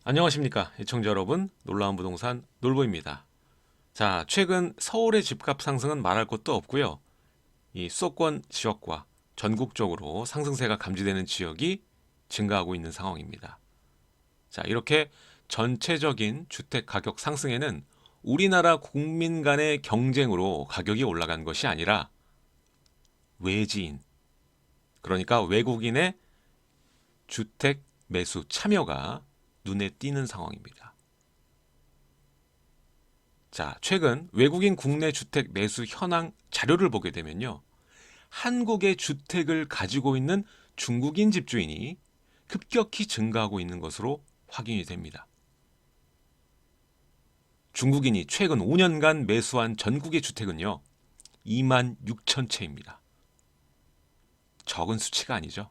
안녕하십니까 시청자 여러분, 놀라운 부동산 놀보입니다. 자, 최근 서울의 집값 상승은 말할 것도 없고요. 이 수도권 지역과 전국적으로 상승세가 감지되는 지역이 증가하고 있는 상황입니다. 자, 이렇게 전체적인 주택 가격 상승에는 우리나라 국민 간의 경쟁으로 가격이 올라간 것이 아니라 외지인, 그러니까 외국인의 주택 매수 참여가 눈에 띄는 상황입니다. 자, 최근 외국인 국내 주택 매수 현황 자료를 보게 되면요. 한국의 주택을 가지고 있는 중국인 집주인이 급격히 증가하고 있는 것으로 확인이 됩니다. 중국인이 최근 5년간 매수한 전국의 주택은요. 2만 6천 채입니다. 적은 수치가 아니죠.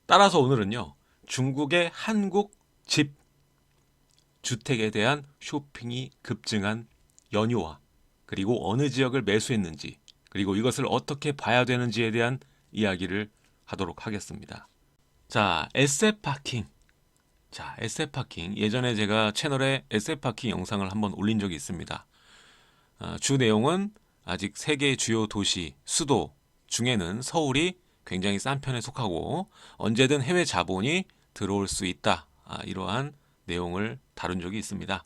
따라서 오늘은요. 중국의 한국 집 주택에 대한 쇼핑이 급증한 연유와 그리고 어느 지역을 매수했는지 그리고 이것을 어떻게 봐야 되는지에 대한 이야기를 하도록 하겠습니다. 자, 에셋파킹. 자, 에셋파킹. 예전에 제가 채널에 에셋파킹 영상을 한번 올린 적이 있습니다. 주 내용은 아직 세계 주요 도시, 수도 중에는 서울이 굉장히 싼 편에 속하고 언제든 해외 자본이 들어올 수 있다. 이러한 내용을 다룬 적이 있습니다.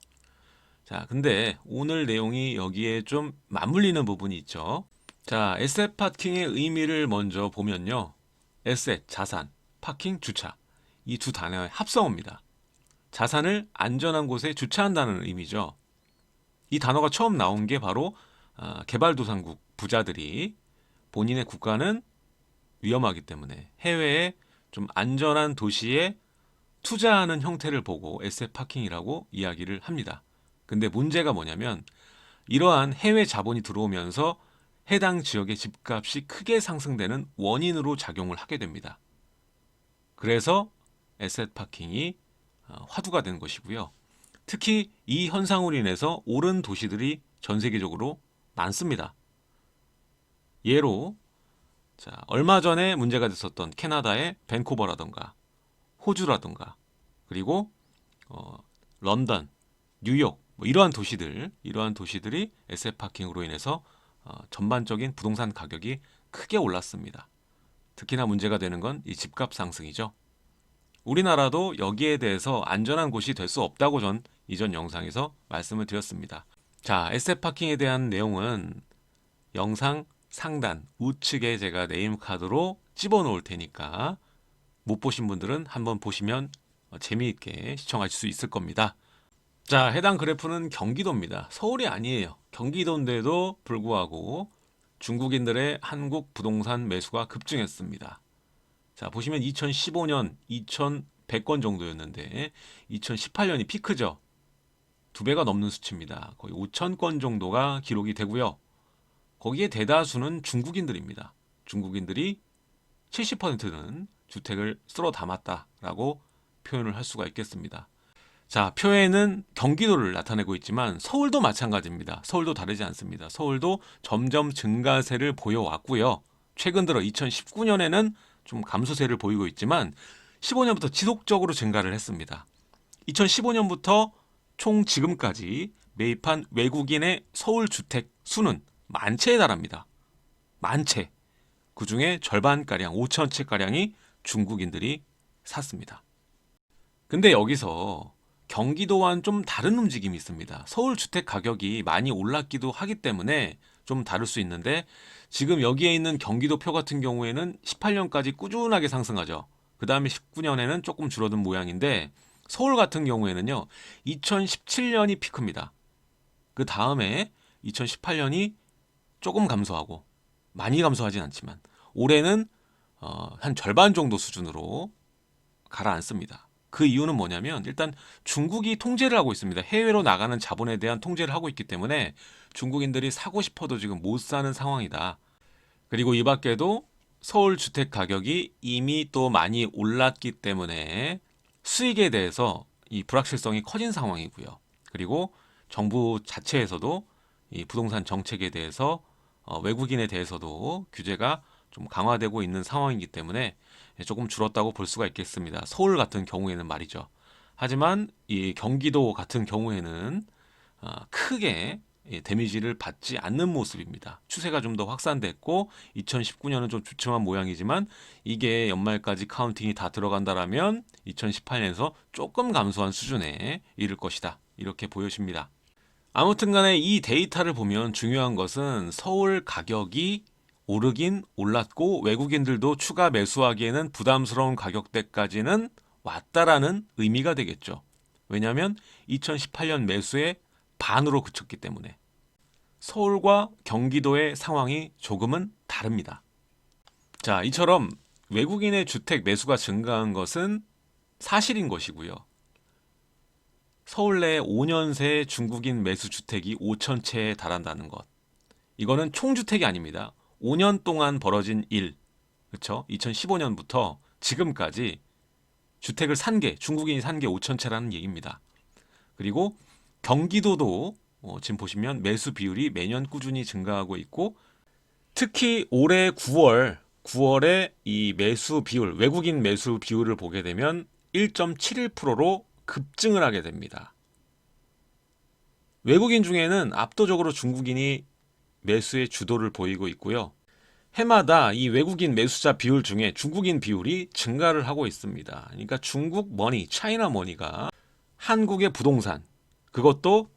자, 근데 오늘 내용이 여기에 좀 맞물리는 부분이 있죠. 자, 에셋 파킹의 의미를 먼저 보면요. 에셋, 자산, 파킹, 주차. 이 두 단어의 합성어입니다. 자산을 안전한 곳에 주차한다는 의미죠. 이 단어가 처음 나온 게 바로 개발도상국 부자들이 본인의 국가는 위험하기 때문에 해외에 좀 안전한 도시에 투자하는 형태를 보고 에셋 파킹이라고 이야기를 합니다. 근데 문제가 뭐냐면 이러한 해외 자본이 들어오면서 해당 지역의 집값이 크게 상승되는 원인으로 작용을 하게 됩니다. 그래서 에셋 파킹이 화두가 된 것이고요. 특히 이 현상으로 인해서 오른 도시들이 전 세계적으로 많습니다. 예로 얼마 전에 문제가 됐었던 캐나다의 밴쿠버라던가 호주라던가 그리고 런던, 뉴욕 이러한 도시들이 에셋 파킹으로 인해서 전반적인 부동산 가격이 크게 올랐습니다. 특히나 문제가 되는 건 이 집값 상승이죠. 우리나라도 여기에 대해서 안전한 곳이 될 수 없다고 전 이전 영상에서 말씀을 드렸습니다. 자, 에셋 파킹에 대한 내용은 영상 상단 우측에 제가 네임카드로 집어 놓을 테니까 못 보신 분들은 한번 보시면 재미있게 시청하실 수 있을 겁니다. 자, 해당 그래프는 경기도입니다. 서울이 아니에요. 경기도인데도 불구하고 중국인들의 한국 부동산 매수가 급증했습니다. 자, 보시면 2015년 2,100건 정도였는데 2018년이 피크죠. 두 배가 넘는 수치입니다. 거의 5,000건 정도가 기록이 되고요. 거기에 대다수는 중국인들입니다. 중국인들이 70%는 주택을 쓸어 담았다라고 표현을 할 수가 있겠습니다. 자, 표에는 경기도를 나타내고 있지만 서울도 마찬가지입니다. 서울도 다르지 않습니다. 서울도 점점 증가세를 보여왔고요. 최근 들어 2019년에는 좀 감소세를 보이고 있지만 15년부터 지속적으로 증가를 했습니다. 2015년부터 총 지금까지 매입한 외국인의 서울 주택 수는 만 채에 달합니다. 만 채. 그 중에 절반가량, 5천 채가량이 중국인들이 샀습니다. 근데 여기서 경기도와는 좀 다른 움직임이 있습니다. 서울 주택 가격이 많이 올랐기도 하기 때문에 좀 다를 수 있는데 지금 여기에 있는 경기도 표 같은 경우에는 18년까지 꾸준하게 상승하죠. 그 다음에 19년에는 조금 줄어든 모양인데 서울 같은 경우에는요. 2017년이 피크입니다. 그 다음에 2018년이 조금 감소하고 많이 감소하진 않지만 올해는 한 절반 정도 수준으로 가라앉습니다. 그 이유는 뭐냐면 일단 중국이 통제를 하고 있습니다. 해외로 나가는 자본에 대한 통제를 하고 있기 때문에 중국인들이 사고 싶어도 지금 못 사는 상황이다. 그리고 이 밖에도 서울 주택 가격이 이미 또 많이 올랐기 때문에 수익에 대해서 이 불확실성이 커진 상황이고요. 그리고 정부 자체에서도 이 부동산 정책에 대해서 외국인에 대해서도 규제가 좀 강화되고 있는 상황이기 때문에 조금 줄었다고 볼 수가 있겠습니다. 서울 같은 경우에는 말이죠. 하지만 이 경기도 같은 경우에는 크게 데미지를 받지 않는 모습입니다. 추세가 좀 더 확산됐고 2019년은 좀 주춤한 모양이지만 이게 연말까지 카운팅이 다 들어간다라면 2018년에서 조금 감소한 수준에 이를 것이다. 이렇게 보여집니다. 아무튼 간에 이 데이터를 보면 중요한 것은 서울 가격이 오르긴 올랐고 외국인들도 추가 매수하기에는 부담스러운 가격대까지는 왔다라는 의미가 되겠죠. 왜냐하면 2018년 매수의 반으로 그쳤기 때문에 서울과 경기도의 상황이 조금은 다릅니다. 자, 이처럼 외국인의 주택 매수가 증가한 것은 사실인 것이고요. 서울 내 5년 새 중국인 매수 주택이 5천 채에 달한다는 것. 이거는 총주택이 아닙니다. 5년 동안 벌어진 일. 그렇죠? 2015년부터 지금까지 주택을 산 게, 중국인이 산 게 5천 채라는 얘기입니다. 그리고 경기도도 지금 보시면 매수 비율이 매년 꾸준히 증가하고 있고 특히 올해 9월에 이 매수 비율, 외국인 매수 비율을 보게 되면 1.71%로 급증을 하게 됩니다. 외국인 중에는 압도적으로 중국인이 매수의 주도를 보이고 있고요. 해마다 이 외국인 매수자 비율 중에 중국인 비율이 증가를 하고 있습니다. 그러니까 중국 머니, 차이나 머니가 한국의 부동산, 그것도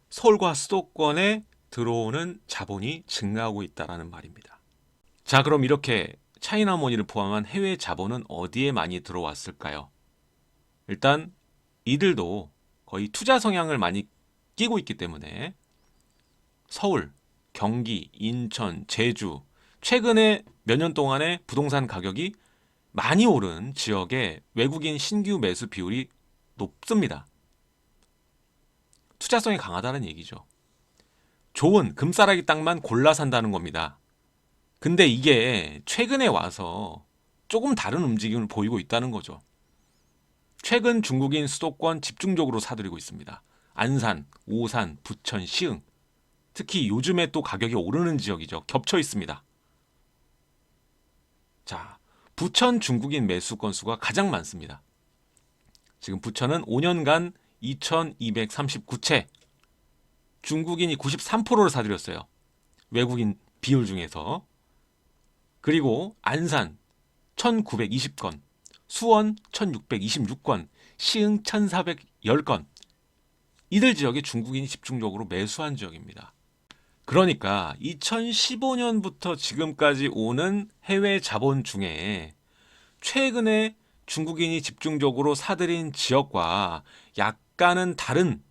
서울과 수도권에 들어오는 자본이 증가하고 있다는 말입니다. 자, 그럼 이렇게 차이나 머니를 포함한 해외 자본은 어디에 많이 들어왔을까요? 일단 이들도 거의 투자 성향을 많이 끼고 있기 때문에 서울, 경기, 인천, 제주, 최근에 몇 년 동안의 부동산 가격이 많이 오른 지역에 외국인 신규 매수 비율이 높습니다. 투자성이 강하다는 얘기죠. 좋은 금싸라기 땅만 골라 산다는 겁니다. 근데 이게 최근에 와서 조금 다른 움직임을 보이고 있다는 거죠. 최근 중국인 수도권 집중적으로 사들이고 있습니다. 안산, 오산, 부천, 시흥. 특히 요즘에 또 가격이 오르는 지역이죠. 겹쳐 있습니다. 자, 부천 중국인 매수 건수가 가장 많습니다. 지금 부천은 5년간 2239채, 중국인이 93%를 사들였어요. 외국인 비율 중에서. 그리고 안산 1920건, 수원 1626건, 시흥 1410건. 이들 지역에 중국인이 집중적으로 매수한 지역입니다. 그러니까 2015년부터 지금까지 오는 해외 자본 중에 최근에 중국인이 집중적으로 사들인 지역과 약간은 다른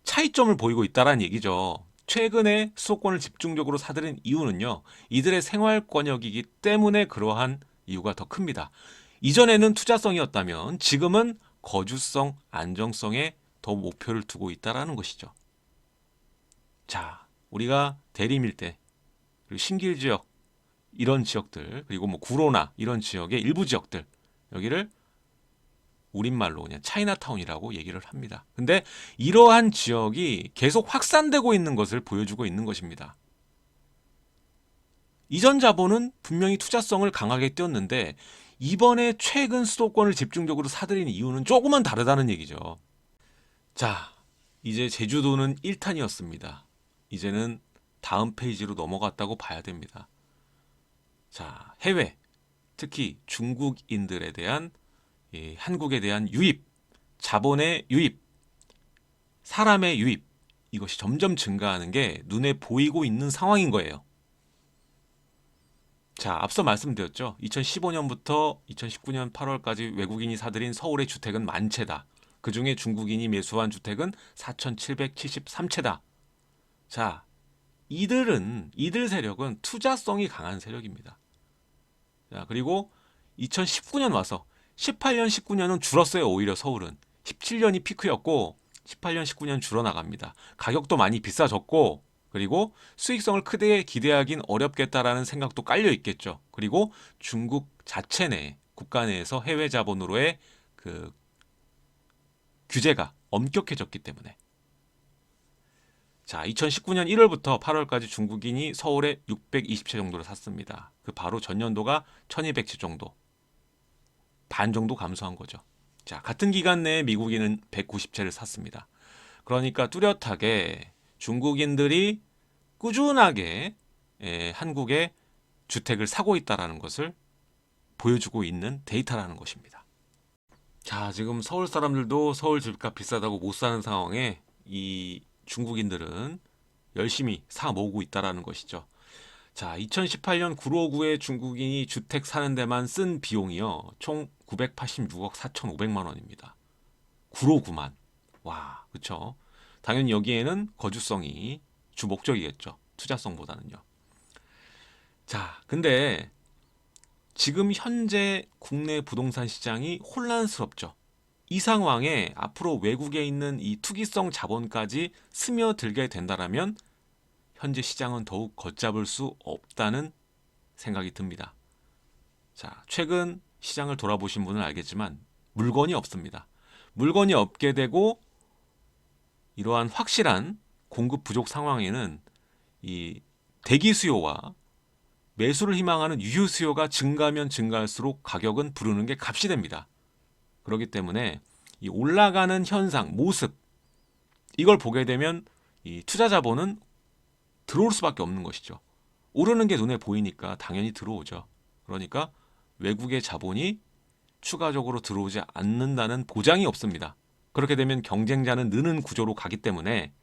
차이점을 보이고 있다는 얘기죠. 최근에 수도권을 집중적으로 사들인 이유는요, 이들의 생활권역이기 때문에 그러한 이유가 더 큽니다. 이전에는 투자성이었다면 지금은 거주성, 안정성에 더 목표를 두고 있다는 것이죠. 자, 우리가 대림일대, 그리고 신길 지역, 이런 지역들, 그리고 뭐 구로나 이런 지역의 일부 지역들, 여기를 우리말로 그냥 차이나타운이라고 얘기를 합니다. 근데 이러한 지역이 계속 확산되고 있는 것을 보여주고 있는 것입니다. 이전 자본은 분명히 투자성을 강하게 띄었는데 이번에 최근 수도권을 집중적으로 사들인 이유는 조금은 다르다는 얘기죠. 자, 이제 제주도는 1탄이었습니다. 이제는 다음 페이지로 넘어갔다고 봐야 됩니다. 자, 해외, 특히 중국인들에 대한 한국에 대한 유입, 자본의 유입, 사람의 유입, 이것이 점점 증가하는 게 눈에 보이고 있는 상황인 거예요. 자, 앞서 말씀드렸죠. 2015년부터 2019년 8월까지 외국인이 사들인 서울의 주택은 만 채다. 그 중에 중국인이 매수한 주택은 4,773채다. 자, 이들 세력은 투자성이 강한 세력입니다. 자, 그리고 2019년 와서 18년, 19년은 줄었어요. 오히려 서울은. 17년이 피크였고 18년, 19년 줄어나갑니다. 가격도 많이 비싸졌고 그리고 수익성을 크게 기대하긴 어렵겠다라는 생각도 깔려 있겠죠. 그리고 중국 자체 내 국가 내에서 해외 자본으로의 그 규제가 엄격해졌기 때문에. 자, 2019년 1월부터 8월까지 중국인이 서울에 620채 정도를 샀습니다. 그 바로 전년도가 1200채 정도. 반 정도 감소한 거죠. 자, 같은 기간 내에 미국인은 190채를 샀습니다. 그러니까 뚜렷하게 중국인들이 꾸준하게 한국에 주택을 사고 있다는 것을 보여주고 있는 데이터라는 것입니다. 자, 지금 서울 사람들도 서울 집값 비싸다고 못 사는 상황에 이 중국인들은 열심히 사 모으고 있다는 것이죠. 자, 2018년 959에 중국인이 주택 사는 데만 쓴 비용이요. 총 986억 4,500만 원입니다. 959만. 와, 그쵸? 당연히 여기에는 거주성이 주 목적이겠죠. 투자성보다는요. 자, 근데 지금 현재 국내 부동산 시장이 혼란스럽죠. 이 상황에 앞으로 외국에 있는 이 투기성 자본까지 스며들게 된다면 현재 시장은 더욱 걷잡을 수 없다는 생각이 듭니다. 자, 최근 시장을 돌아보신 분은 알겠지만 물건이 없습니다. 물건이 없게 되고 이러한 확실한 공급 부족 상황에는 이 대기 수요와 매수를 희망하는 유효 수요가 증가하면 증가할수록 가격은 부르는 게 값이 됩니다. 그렇기 때문에 이 올라가는 현상, 모습 이걸 보게 되면 이 투자 자본은 들어올 수밖에 없는 것이죠. 오르는 게 눈에 보이니까 당연히 들어오죠. 그러니까 외국의 자본이 추가적으로 들어오지 않는다는 보장이 없습니다. 그렇게 되면 경쟁자는 느는 구조로 가기 때문에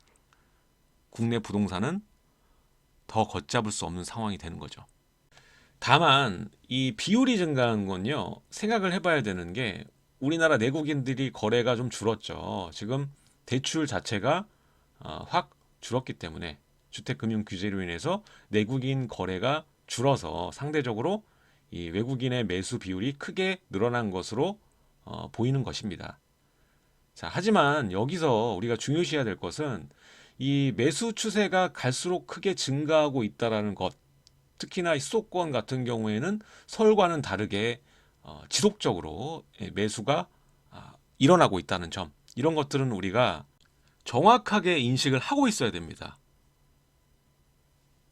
국내 부동산은 더 걷잡을 수 없는 상황이 되는 거죠. 다만 이 비율이 증가한 건요, 생각을 해봐야 되는 게 우리나라 내국인들이 거래가 좀 줄었죠. 지금 대출 자체가 확 줄었기 때문에 주택금융 규제로 인해서 내국인 거래가 줄어서 상대적으로 이 외국인의 매수 비율이 크게 늘어난 것으로 보이는 것입니다. 자, 하지만 여기서 우리가 중요시해야 될 것은 이 매수 추세가 갈수록 크게 증가하고 있다는 것. 특히나 이 수도권 같은 경우에는 서울과는 다르게 지속적으로 매수가 일어나고 있다는 점. 이런 것들은 우리가 정확하게 인식을 하고 있어야 됩니다.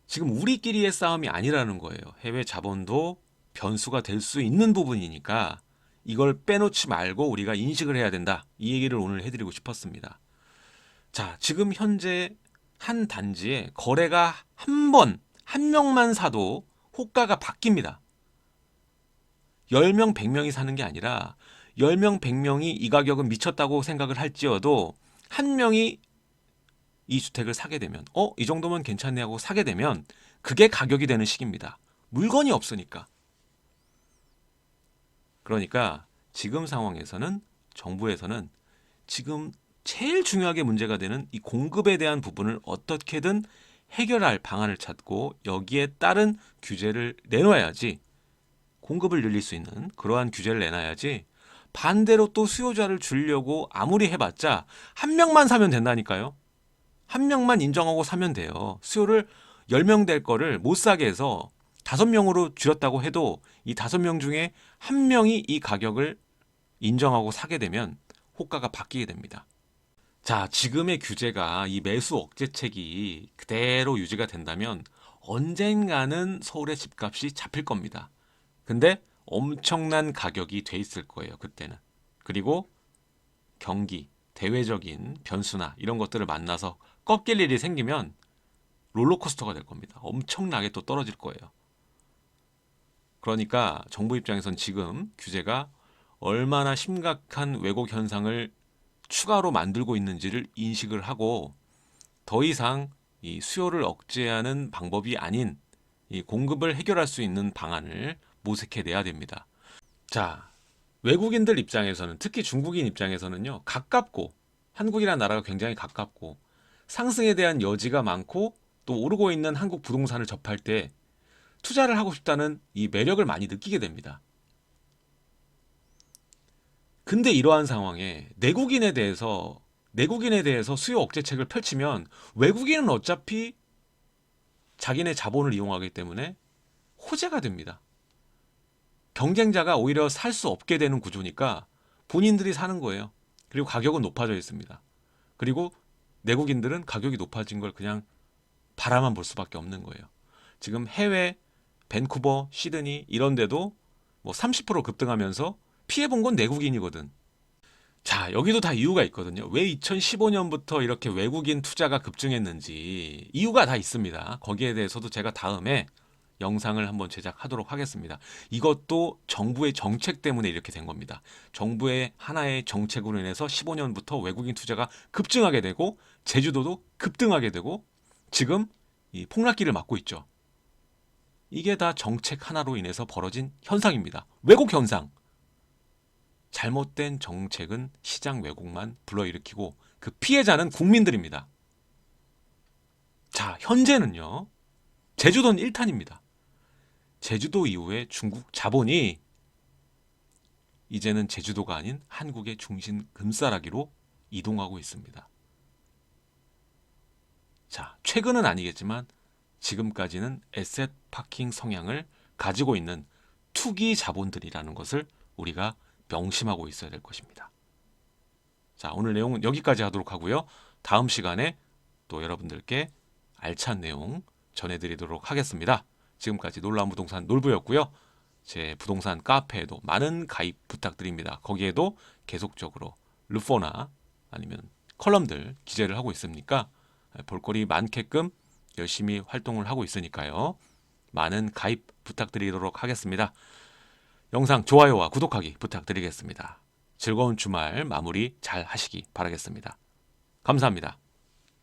지금 우리끼리의 싸움이 아니라는 거예요. 해외 자본도 변수가 될 수 있는 부분이니까 이걸 빼놓지 말고 우리가 인식을 해야 된다. 이 얘기를 오늘 해드리고 싶었습니다. 자, 지금 현재 한 단지에 거래가 한 명만 사도 호가가 바뀝니다. 10명, 100명이 사는 게 아니라 10명, 100명이 이 가격은 미쳤다고 생각을 할지어도 한 명이 이 주택을 사게 되면 이 정도면 괜찮네 하고 사게 되면 그게 가격이 되는 시기입니다. 물건이 없으니까. 그러니까 지금 상황에서는 정부에서는 지금 제일 중요하게 문제가 되는 이 공급에 대한 부분을 어떻게든 해결할 방안을 찾고 여기에 따른 규제를 내놔야지, 공급을 늘릴 수 있는 그러한 규제를 내놔야지, 반대로 또 수요자를 줄려고 아무리 해봤자 한 명만 사면 된다니까요. 한 명만 인정하고 사면 돼요. 수요를 10명 될 거를 못 사게 해서 5명으로 줄였다고 해도 이 5명 중에 한 명이 이 가격을 인정하고 사게 되면 호가가 바뀌게 됩니다. 자, 지금의 규제가 이 매수 억제책이 그대로 유지가 된다면 언젠가는 서울의 집값이 잡힐 겁니다. 근데 엄청난 가격이 돼 있을 거예요, 그때는. 그리고 경기, 대외적인 변수나 이런 것들을 만나서 꺾일 일이 생기면 롤러코스터가 될 겁니다. 엄청나게 또 떨어질 거예요. 그러니까 정부 입장에선 지금 규제가 얼마나 심각한 왜곡 현상을 추가로 만들고 있는지를 인식을 하고 더 이상 이 수요를 억제하는 방법이 아닌 이 공급을 해결할 수 있는 방안을 모색해내야 됩니다. 자, 외국인들 입장에서는, 특히 중국인 입장에서는요, 가깝고 한국이라는 나라가 굉장히 가깝고 상승에 대한 여지가 많고 또 오르고 있는 한국 부동산을 접할 때 투자를 하고 싶다는 이 매력을 많이 느끼게 됩니다. 근데 이러한 상황에 내국인에 대해서 수요 억제책을 펼치면 외국인은 어차피 자기네 자본을 이용하기 때문에 호재가 됩니다. 경쟁자가 오히려 살 수 없게 되는 구조니까 본인들이 사는 거예요. 그리고 가격은 높아져 있습니다. 그리고 내국인들은 가격이 높아진 걸 그냥 바라만 볼 수밖에 없는 거예요. 지금 해외 밴쿠버, 시드니 이런 데도 뭐 30% 급등하면서 피해 본 건 내국인이거든. 자, 여기도 다 이유가 있거든요. 왜 2015년부터 이렇게 외국인 투자가 급증했는지 이유가 다 있습니다. 거기에 대해서도 제가 다음에 영상을 한번 제작하도록 하겠습니다. 이것도 정부의 정책 때문에 이렇게 된 겁니다. 정부의 하나의 정책으로 인해서 15년부터 외국인 투자가 급증하게 되고 제주도도 급등하게 되고 지금 이 폭락기를 맞고 있죠. 이게 다 정책 하나로 인해서 벌어진 현상입니다. 왜곡 현상. 잘못된 정책은 시장 왜곡만 불러일으키고 그 피해자는 국민들입니다. 자, 현재는요. 제주도는 1탄입니다. 제주도 이후에 중국 자본이 이제는 제주도가 아닌 한국의 중심 금싸라기로 이동하고 있습니다. 자, 최근은 아니겠지만 지금까지는 에셋 파킹 성향을 가지고 있는 투기 자본들이라는 것을 우리가 명심하고 있어야 될 것입니다. 자, 오늘 내용은 여기까지 하도록 하고요. 다음 시간에 또 여러분들께 알찬 내용 전해드리도록 하겠습니다. 지금까지 놀라운 부동산 놀부였고요. 제 부동산 카페에도 많은 가입 부탁드립니다. 거기에도 계속적으로 르포나 아니면 컬럼들 기재를 하고 있으니까 볼거리 많게끔 열심히 활동을 하고 있으니까요. 많은 가입 부탁드리도록 하겠습니다. 영상 좋아요와 구독하기 부탁드리겠습니다. 즐거운 주말 마무리 잘 하시기 바라겠습니다. 감사합니다.